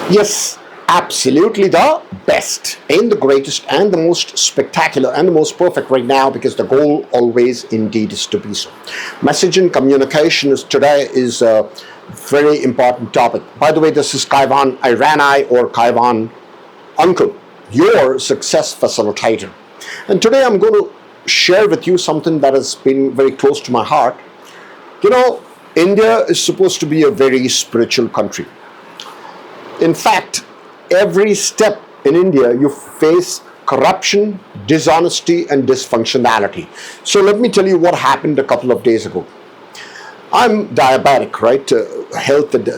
Yes, absolutely the best and the greatest and the most spectacular and the most perfect right now, because the goal always indeed is to be so. Message and communication is today is a very important topic. By the way, this is Kaivan Irani or Kaivan Uncle, your success facilitator. And today I'm going to share with you something that has been very close to my heart. You know, India is supposed to be a very spiritual country. In fact, every step in India, you face corruption, dishonesty, and dysfunctionality. So let me tell you what happened a couple of days ago. I'm diabetic, right?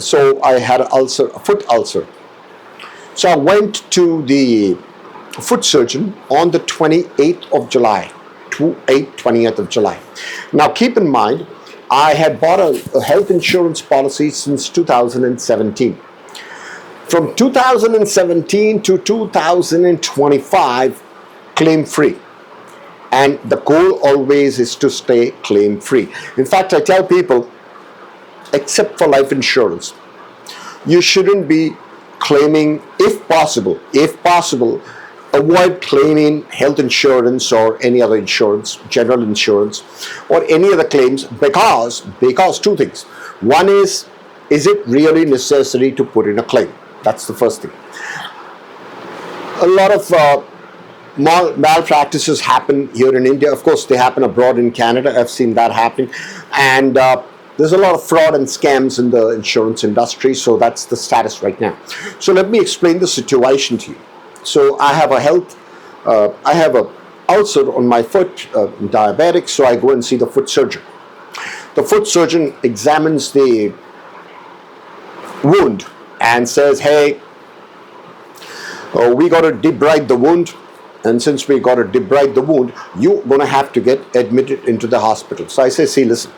So I had an ulcer, a foot ulcer. So I went to the foot surgeon on the 28th of July, 20th of July. Now keep in mind, I had bought a health insurance policy since 2017. From 2017 to 2025, claim free. And the goal always is to stay claim free. In fact, I tell people, except for life insurance, you shouldn't be claiming, if possible, avoid claiming health insurance or any other insurance, general insurance, or any other claims because two things. One is it really necessary to put in a claim? That's the first thing. A lot of malpractices happen here in India. Of course, they happen abroad in Canada. I've seen that happen. And there's a lot of fraud and scams in the insurance industry. So that's the status right now. So let me explain the situation to you. So I have a ulcer on my foot, diabetic. So I go and see the foot surgeon. The foot surgeon examines the wound and says, hey, we got to debride the wound, and since we got to debride the wound, you're going to have to get admitted into the hospital. So I say, see, listen,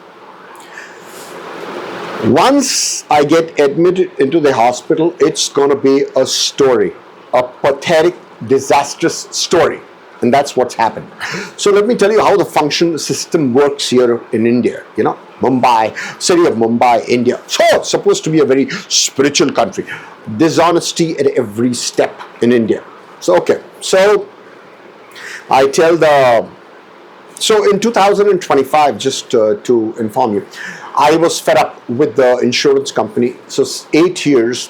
once I get admitted into the hospital, it's going to be a story, a pathetic, disastrous story. And that's what's happened. So let me tell you how the function system works here in India. You know, Mumbai, city of Mumbai, India. So it's supposed to be a very spiritual country. Dishonesty at every step in India. So, okay. So I tell so in 2025, just to inform you, I was fed up with the insurance company. So 8 years,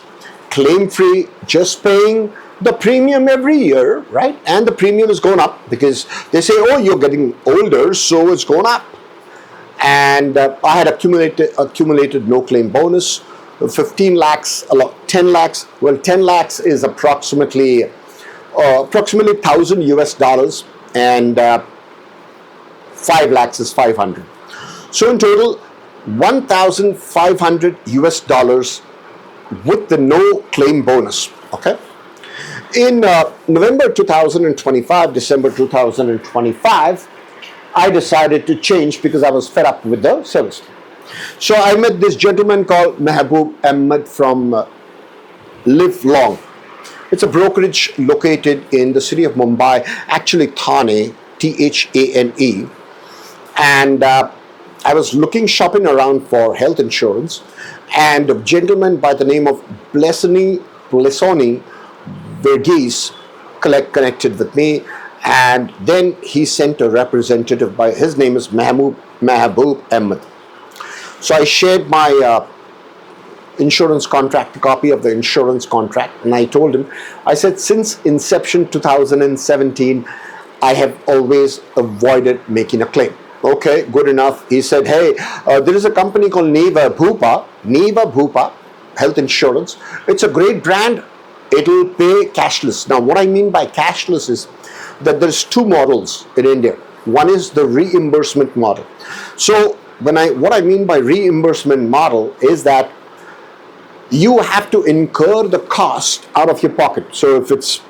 claim free, just paying the premium every year, right? And the premium is going up because they say, oh, you're getting older, so it's going up. And I had accumulated no claim bonus, 15 lakhs, 10 lakhs. Well, 10 lakhs is approximately 1,000 US dollars, and 5 lakhs is 500. So in total, 1,500 US dollars with the no claim bonus, okay? In November 2025, December 2025, I decided to change because I was fed up with the service. So I met this gentleman called Mehboob Ahmed from Live Long. It's a brokerage located in the city of Mumbai, actually Thane, Thane. And I was shopping around for health insurance, and a gentleman by the name of Blessoni Verghese connected with me, and then he sent a representative by his name is Mehboob Ahmed. So I shared my insurance contract, a copy of the insurance contract, and I told him, I said, since inception 2017, I have always avoided making a claim. Okay, good enough. He said, hey, there is a company called Bupa Health Insurance. It's a great brand. It'll pay cashless. Now, what I mean by cashless is that there's two models in India. One is the reimbursement model. So what I mean by reimbursement model is that you have to incur the cost out of your pocket. So if it's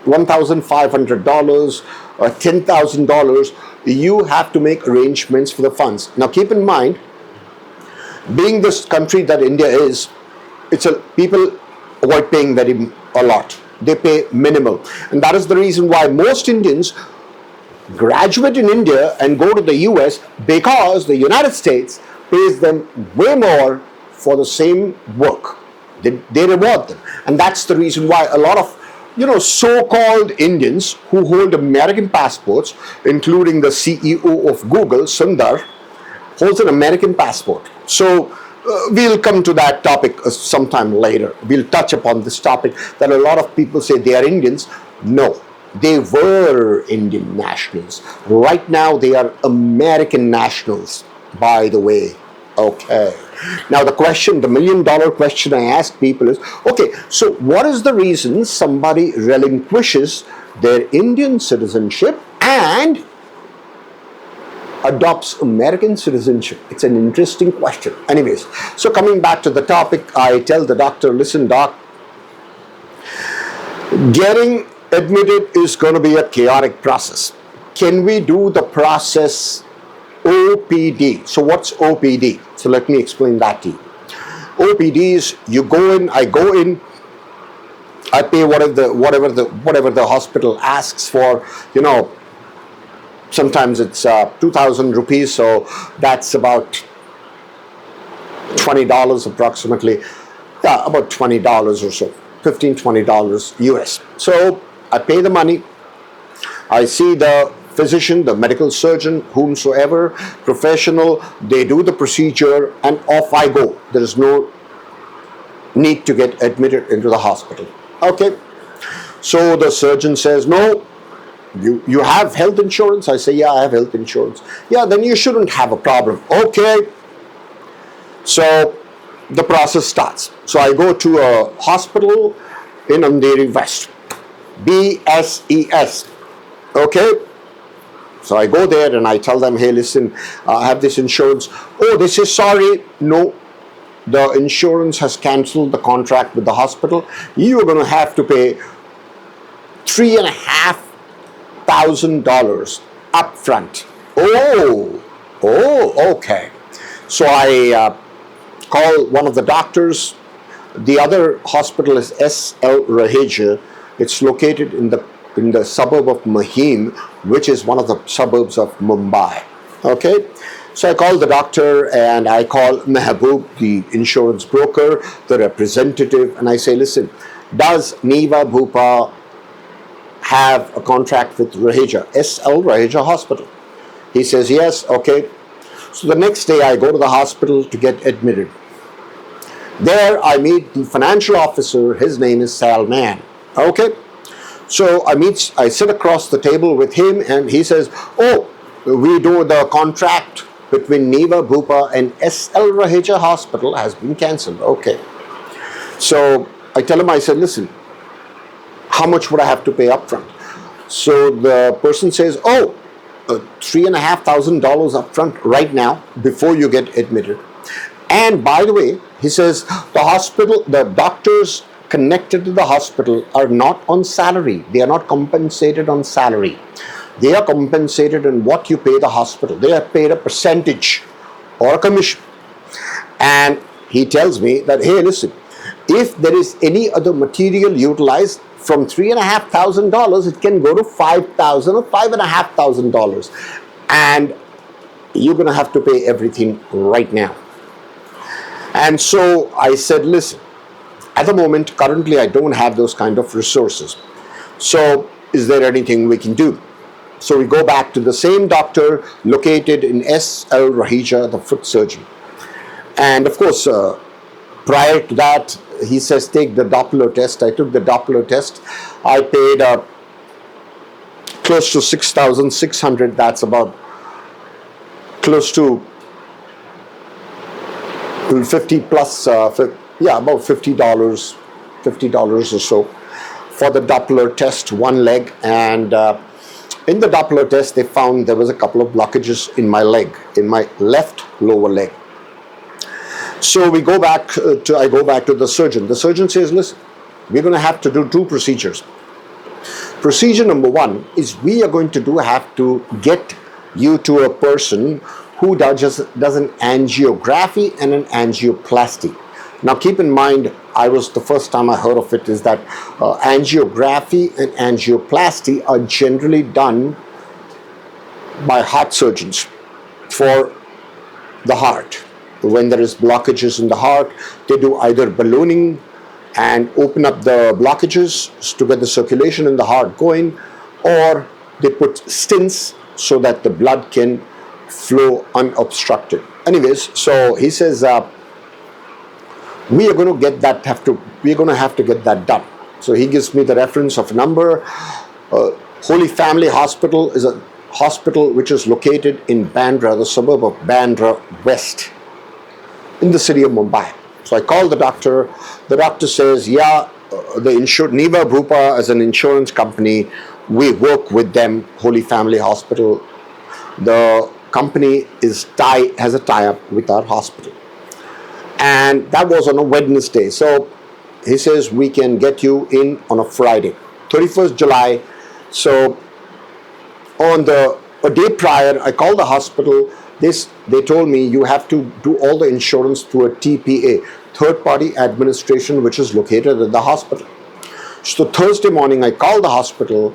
$1,500 or $10,000, you have to make arrangements for the funds. Now, keep in mind, being this country that India is, people avoid paying a lot. They pay minimal. And that is the reason why most Indians graduate in India and go to the US, because the United States pays them way more for the same work. They reward them. And that's the reason why a lot of so-called Indians who hold American passports, including the CEO of Google, Sundar, holds an American passport. So we'll come to that topic sometime later. We'll touch upon this topic that a lot of people say they are Indians. No, they were Indian nationals. Right now they are American nationals, by the way. Okay. Now the million-dollar question I ask people is, okay, so what is the reason somebody relinquishes their Indian citizenship and adopts American citizenship? It's an interesting question. Anyways, so coming back to the topic, I tell the doctor, listen, doc, getting admitted is going to be a chaotic process. Can we do the process OPD? So what's OPD? So let me explain that to you. OPD is you go in, I go in, I pay whatever the hospital asks for. Sometimes it's 2,000 rupees, so that's about $20 approximately. Yeah, about $20 or so, $15-20 US. So I pay the money. I see the physician, the medical surgeon, whomsoever, professional, they do the procedure and off I go. There is no need to get admitted into the hospital. Okay, so the surgeon says, no, you have health insurance? I say, yeah, I have health insurance. Yeah, then you shouldn't have a problem. Okay, so the process starts. So I go to a hospital in Andheri West, BSES. Okay, so I go there and I tell them, hey, listen, I have this insurance. Oh, they say, sorry, no, the insurance has cancelled the contract with the hospital. You are going to have to pay $3,500 upfront. Oh, okay. So I call one of the doctors. The other hospital is SL Raheja. It's located in the suburb of Mahim, which is one of the suburbs of Mumbai. Okay, so I call the doctor and I call Mehboob, the insurance broker, the representative, and I say, listen, does Niva Bupa have a contract with Raheja, SL Raheja Hospital? He says, yes. Okay, so the next day I go to the hospital to get admitted. There I meet the financial officer. His name is Salman. Okay, so I sit across the table with him and he says, oh, we do the contract between Niva Bupa and SL Raheja Hospital has been cancelled. Okay, so I tell him, I said, listen, how much would I have to pay upfront? So the person says, oh, $3,500 upfront right now before you get admitted. And by the way, he says, the doctors connected to the hospital are not on salary. They are not compensated on salary. They are compensated on what you pay the hospital. They are paid a percentage or a commission. And he tells me that, hey, listen, if there is any other material utilized from $3,500, it can go to $5,000 or $5,500. And you're going to have to pay everything right now. And so I said, listen, at the moment, currently, I don't have those kind of resources. So is there anything we can do? So we go back to the same doctor located in SL Raheja, the foot surgeon. And of course, prior to that, he says, take the Doppler test. I took the Doppler test. I paid close to 6,600. That's about close to 50 plus, about $50 or so for the Doppler test, one leg. And in the Doppler test, they found there was a couple of blockages in my leg, in my left lower leg. So I go back to the surgeon. The surgeon says, listen, we're going to have to do two procedures. Procedure number one is we are going to have to get you to a person who does an angiography and an angioplasty. Now keep in mind, the first time I heard of it is that angiography and angioplasty are generally done by heart surgeons for the heart. When there is blockages in the heart, they do either ballooning and open up the blockages to get the circulation in the heart going, or they put stents so that the blood can flow unobstructed. Anyways, so he says we are going to get that we're going to have to get that done. So he gives me the reference of a number. Holy Family Hospital is a hospital which is located in Bandra, the suburb of Bandra West, in the city of Mumbai. So I called the doctor. The doctor says, yeah, Niva Bupa as an insurance company, we work with them, Holy Family Hospital. The company has a tie-up with our hospital. And that was on a Wednesday. So he says we can get you in on a Friday, 31st July. So on a day prior, I called the hospital. They told me you have to do all the insurance through a TPA, third party administration, which is located at the hospital. So Thursday morning, I call the hospital.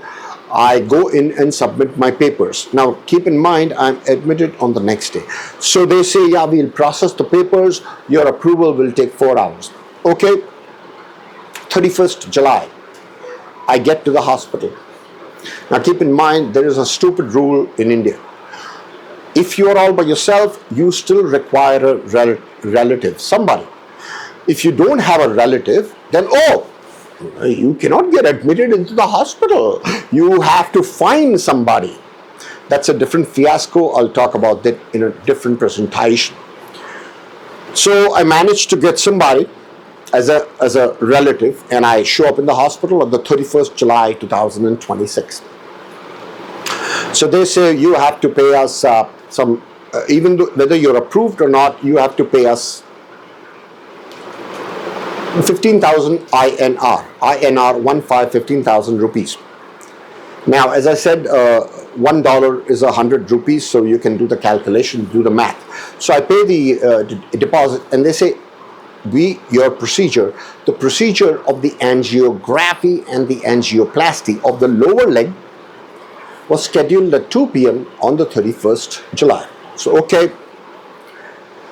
I go in and submit my papers. Now, keep in mind, I'm admitted on the next day. So they say, yeah, we'll process the papers. Your approval will take 4 hours. Okay, 31st July, I get to the hospital. Now, keep in mind, there is a stupid rule in India. If you are all by yourself, you still require a relative, somebody. If you don't have a relative, then, you cannot get admitted into the hospital. You have to find somebody. That's a different fiasco. I'll talk about that in a different presentation. So I managed to get somebody as a relative, and I show up in the hospital on the 31st July 2026. So they say you have to pay us even though, whether you're approved or not, you have to pay us 15,000 INR, 15,000 rupees. Now, as I said, $1 is 100 rupees, so you can do the calculation, do the math. So I pay the deposit, and they say, your procedure, the procedure of the angiography and the angioplasty of the lower leg was scheduled at 2 p.m. on the 31st July. So, okay.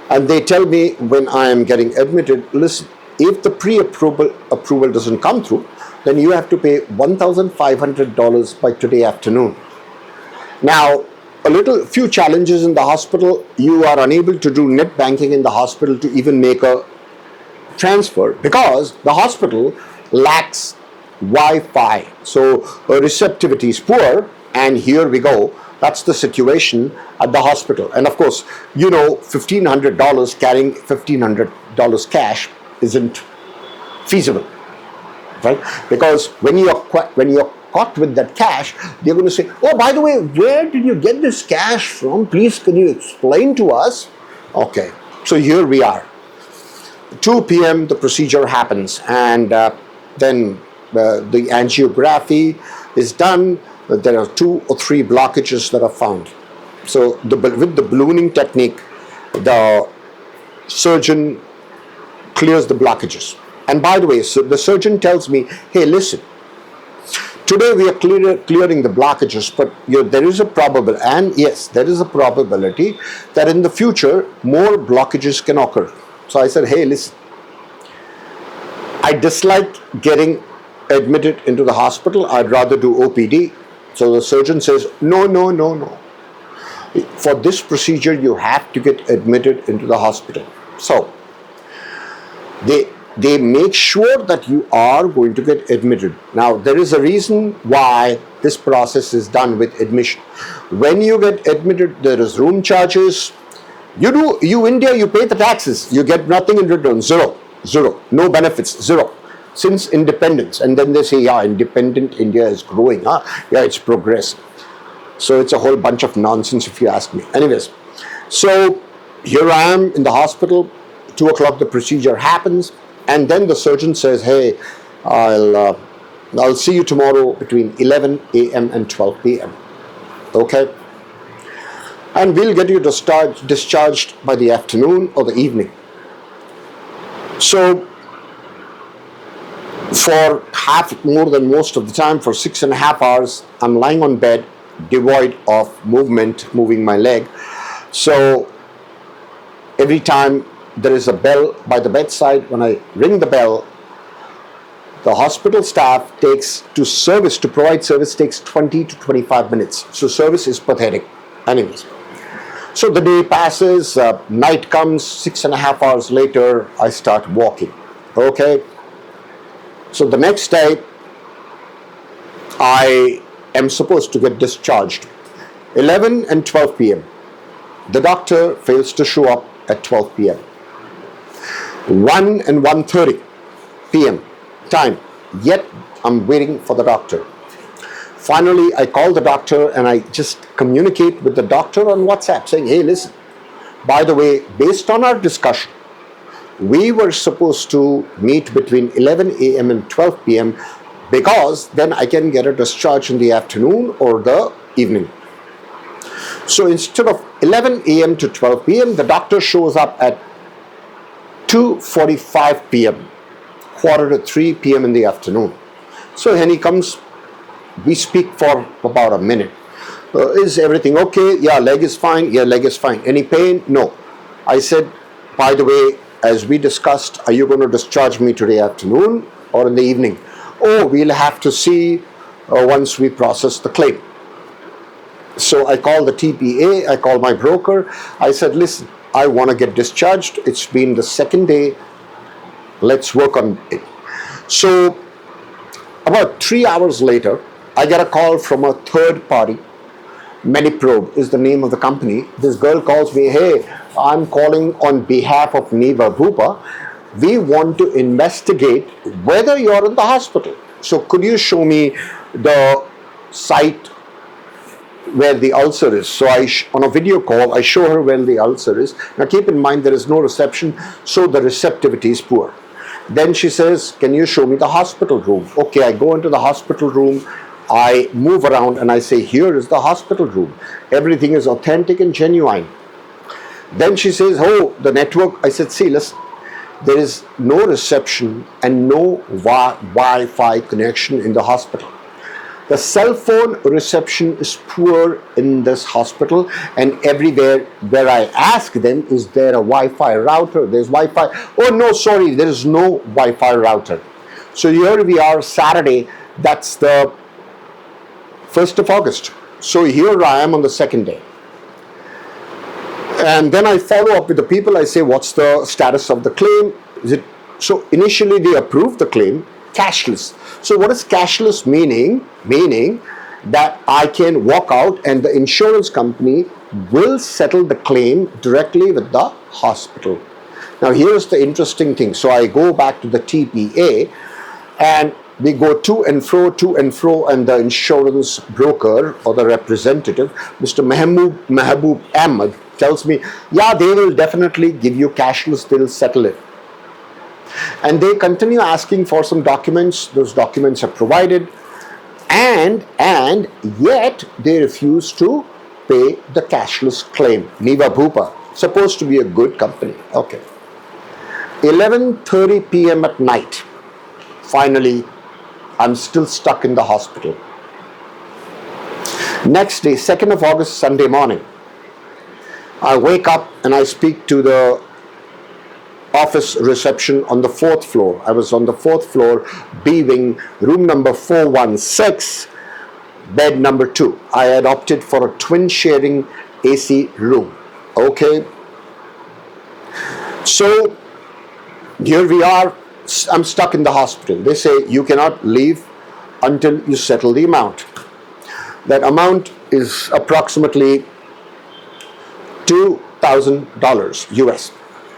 And they tell me when I am getting admitted, listen, if the approval doesn't come through, then you have to pay $1,500 by today afternoon. Now, few challenges in the hospital. You are unable to do net banking in the hospital to even make a transfer because the hospital lacks Wi-Fi. So receptivity is poor, and here we go. That's the situation at the hospital. And of course, $1,500 carrying $1,500 cash isn't feasible, right? Because when you're caught with that cash, they're going to say, oh, by the way, where did you get this cash from? Please, can you explain to us? Okay, so here we are. 2 p.m. the procedure happens, and then the angiography is done. There are 2 or 3 blockages that are found. So with the ballooning technique, the surgeon clears the blockages. And by the way, so the surgeon tells me, hey, listen, today we are clearing the blockages, but there is a probability, and yes, there is a probability that in the future, more blockages can occur. So I said, hey, listen, I dislike getting admitted into the hospital. I'd rather do OPD. So the surgeon says, no. For this procedure, you have to get admitted into the hospital. So they make sure that you are going to get admitted. Now, there is a reason why this process is done with admission. When you get admitted, there is room charges. India, you pay the taxes. You get nothing in return. Zero. No benefits. Zero. Since independence. And then they say, yeah, independent India is growing. Yeah, it's progressive. So it's a whole bunch of nonsense if you ask me. Anyways, so here I am in the hospital. 2 o'clock the procedure happens, and then the surgeon says, hey, I'll see you tomorrow between 11 a.m. and 12 p.m. Okay? And we'll get you discharged by the afternoon or the evening. So for more than most of the time, for 6.5 hours, I'm lying on bed, devoid of movement, moving my leg. So every time there is a bell by the bedside, when I ring the bell, The hospital staff to provide service takes 20 to 25 minutes. So service is pathetic. Anyways. So the day passes, night comes, 6.5 hours later, I start walking. Okay. So the next day, I am supposed to get discharged. 11 and 12 p.m. The doctor fails to show up at 12 p.m. 1 and 1:30 p.m. time. Yet I'm waiting for the doctor. Finally, I call the doctor and I just communicate with the doctor on WhatsApp saying, hey, listen, by the way, based on our discussion, we were supposed to meet between 11 a.m. and 12 p.m. because then I can get a discharge in the afternoon or the evening. So instead of 11 a.m. to 12 p.m., the doctor shows up at 2:45 p.m., 2:45 p.m. in the afternoon. So when he comes, we speak for about a minute. Is everything okay? Yeah, leg is fine. Yeah, leg is fine. Any pain? No. I said, by the way, as we discussed, are you going to discharge me today afternoon or in the evening? Oh, we'll have to see once we process the claim. So I call the TPA, I call my broker. I said, listen, I want to get discharged. It's been the second day. Let's work on it. So about 3 hours later, I get a call from a third party. Mediprobe is the name of the company. This girl calls me, hey, I'm calling on behalf of Niva Bupa. We want to investigate whether you're in the hospital. So could you show me the site where the ulcer is? So on a video call, I show her where the ulcer is. Now keep in mind there is no reception, so the receptivity is poor. Then she says, can you show me the hospital room? Okay, I go into the hospital room. I move around and I say, here is the hospital room. Everything is authentic and genuine. Then she says, oh, the network. I said, see, listen, there is no reception and no Wi-Fi connection in the hospital. The cell phone reception is poor in this hospital, and everywhere where I ask them, is there a Wi-Fi router? There's Wi-Fi. Oh, no, sorry, there is no Wi-Fi router. So here we are, Saturday, that's the 1st of August. So here I am on the second day. And then I follow up with the people. I say, what's the status of the claim? So initially they approved the claim, cashless. So what is cashless meaning? Meaning that I can walk out and the insurance company will settle the claim directly with the hospital. Now here's the interesting thing. So I go back to the TPA and we go to and fro, and the insurance broker or the representative, Mr. Mahbub Ahmed, tells me, yeah, they will definitely give you cashless, they'll settle it. And they continue asking for some documents. Those documents are provided, and yet they refuse to pay the cashless claim. Niva Bupa, supposed to be a good company. Okay. 11:30 p.m. at night. Finally, I'm still stuck in the hospital. Next day, 2nd of August, Sunday morning, I wake up and I speak to the office reception on the 4th floor. I was on the 4th floor, B wing, room number 416, bed number 2. I had opted for a twin sharing AC room. Okay. So here we are. I'm stuck in the hospital. They say you cannot leave until you settle the amount. That amount is approximately $2,000 US.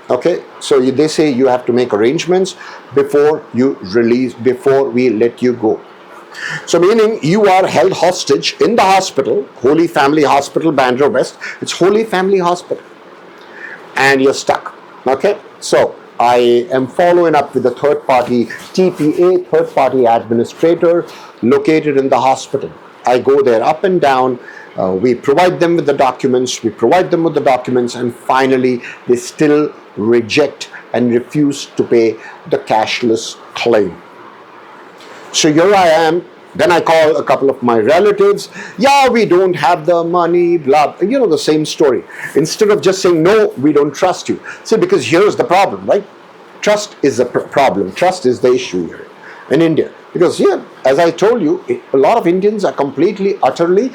Okay, so they say you have to make arrangements before we let you go. So meaning you are held hostage in the hospital, Holy Family Hospital, Bandra West. It's Holy Family Hospital, and you're stuck. Okay, so I am following up with the third party TPA, third party administrator located in the hospital. I go there up and down. We provide them with the documents. And finally they still reject and refuse to pay the cashless claim. So here I am. Then I call a couple of my relatives. Yeah, we don't have the money, blah. You know, the same story. Instead of just saying, no, we don't trust you. See, because here's the problem, right? Trust is the problem. Trust is the issue here. in India. Because here, as I told you, a lot of Indians are completely, utterly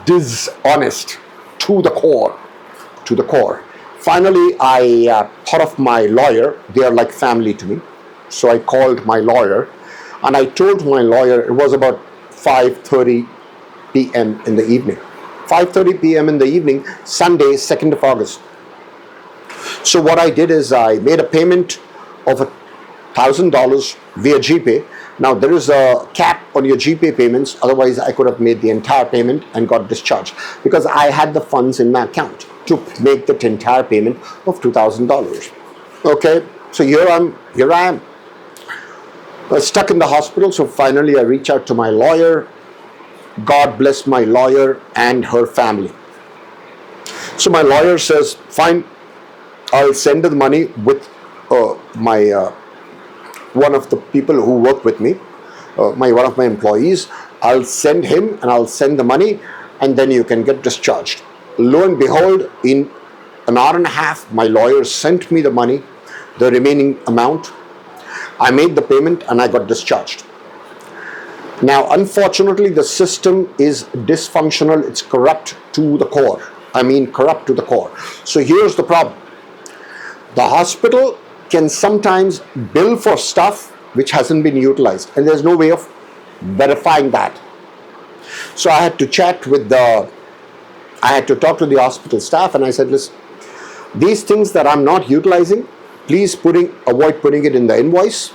dishonest to the core. To the core. Finally, I thought of my lawyer. They are like family to me. So I called my lawyer and I told my lawyer, it was about 5:30 p.m. in the evening. 5:30 p.m. in the evening, Sunday, 2nd of August. So what I did is I made a payment of $1,000 via GPay. Now there is a cap on your GPay payments, otherwise I could have made the entire payment and got discharged because I had the funds in my account to make that entire payment of $2,000. Okay, so here I am. I was stuck in the hospital, so finally I reach out to my lawyer. God bless my lawyer and her family. So my lawyer says, fine, I'll send the money with one of the people who work with me, one of my employees. I'll send him and I'll send the money and then you can get discharged. Lo and behold, in an hour and a half, my lawyer sent me the money, the remaining amount. I made the payment and I got discharged. Now, unfortunately, the system is dysfunctional. It's corrupt to the core. Corrupt to the core. So here's the problem. The hospital can sometimes bill for stuff which hasn't been utilized, and there's no way of verifying that. So I had to talk to the hospital staff, and I said, listen, these things that I'm not utilizing, please avoid putting it in the invoice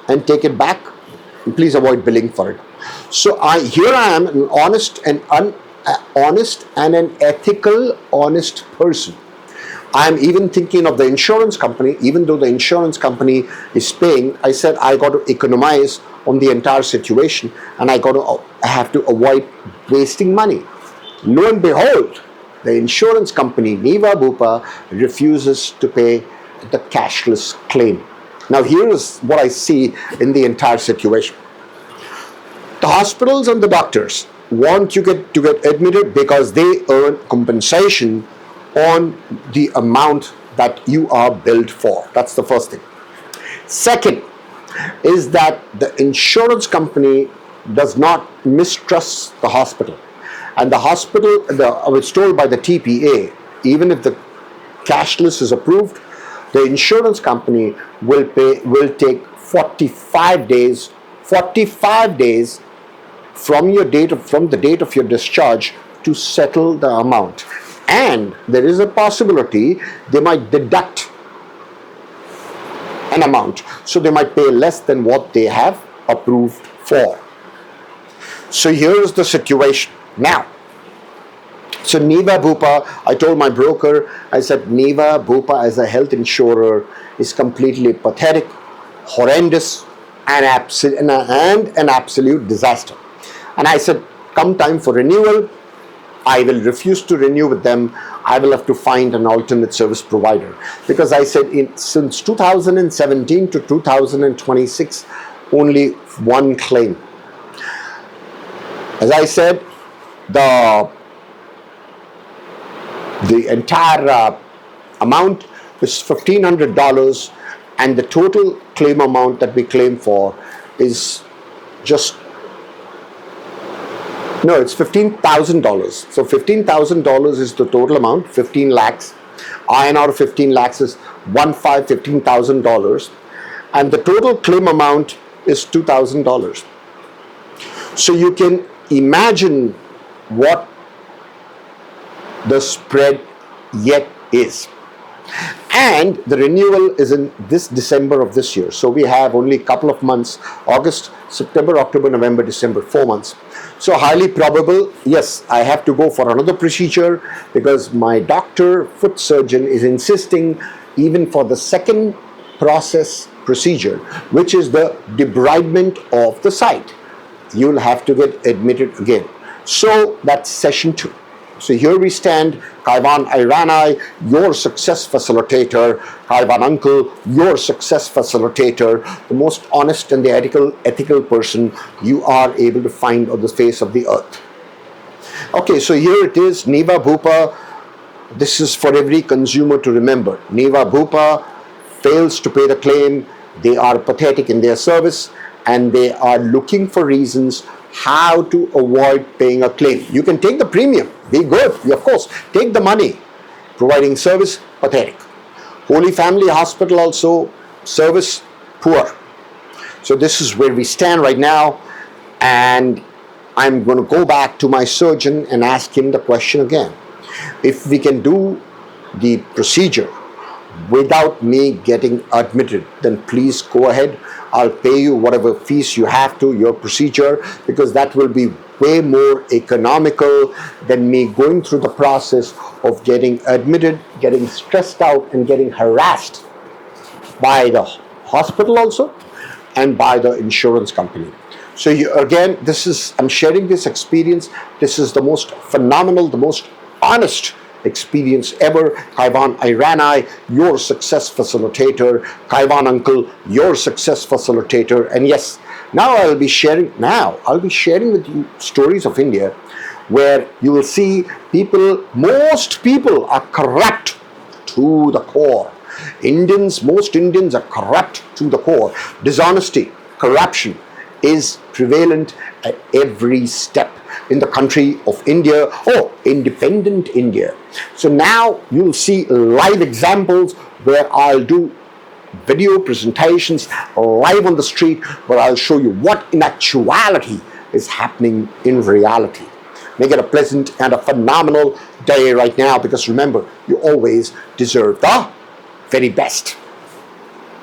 and take it back. And please avoid billing for it. So here I am, an honest and an ethical, honest person. I'm even thinking of the insurance company. Even though the insurance company is paying, I said I got to economize on the entire situation, and I have to avoid wasting money. Lo and behold, the insurance company Niva Bupa refuses to pay the cashless claim. Now here is what I see in the entire situation. The hospitals and the doctors want you to get admitted because they earn compensation on the amount that you are billed for. That's the first thing. Second is that the insurance company does not mistrust the hospital. And the hospital, I was told by the TPA, even if the cashless is approved, the insurance company will take 45 days from the date of your discharge to settle the amount. And there is a possibility they might deduct an amount. So they might pay less than what they have approved for. So here is the situation. Now, so Niva Bupa, I told my broker, I said Niva Bupa as a health insurer is completely pathetic, horrendous, and an absolute disaster. And I said, come time for renewal, I will refuse to renew with them. I will have to find an alternate service provider. Because I said since 2017 to 2026, only one claim. As I said, the entire amount is $1,500, and the total claim amount that we claim for is it's $15,000. So $15,000 is the total amount, 15 lakhs. INR of 15 lakhs is $15,000. And the total claim amount is $2,000. So you can imagine what the spread yet is. And the renewal is in this December of this year. So we have only a couple of months, August, September, October, November, December, 4 months. So highly probable, yes, I have to go for another procedure because my doctor, foot surgeon, is insisting even for the second procedure, which is the debridement of the site. You'll have to get admitted again. So that's session 2. So here we stand, Kaivan Iranai, your success facilitator, Kaivan Uncle, your success facilitator, the most honest and the ethical person you are able to find on the face of the earth. Okay, so here it is, Niva Bupa. This is for every consumer to remember. Niva Bupa fails to pay the claim. They are pathetic in their service, and they are looking for reasons how to avoid paying a claim. You can take the premium, be good, of course, take the money. Providing service, pathetic. Holy Family Hospital also, service, poor. So this is where we stand right now, and I'm going to go back to my surgeon and ask him the question again. If we can do the procedure without me getting admitted, then please go ahead. I'll pay you whatever fees you have to your procedure, because that will be way more economical than me going through the process of getting admitted, getting stressed out, and getting harassed by the hospital also and by the insurance company. So again, I'm sharing this experience. This is the most phenomenal, the most honest experience ever. Kaivan Irani, your success facilitator. Kaivan Uncle, your success facilitator. And yes, now I'll be sharing with you stories of India where you will see most people are corrupt to the core. Most Indians are corrupt to the core. Dishonesty, corruption is prevalent at every step in the country of India, independent India. So now you'll see live examples where I'll do video presentations live on the street, where I'll show you what in actuality is happening in reality. Make it a pleasant and a phenomenal day right now, because remember, you always deserve the very best.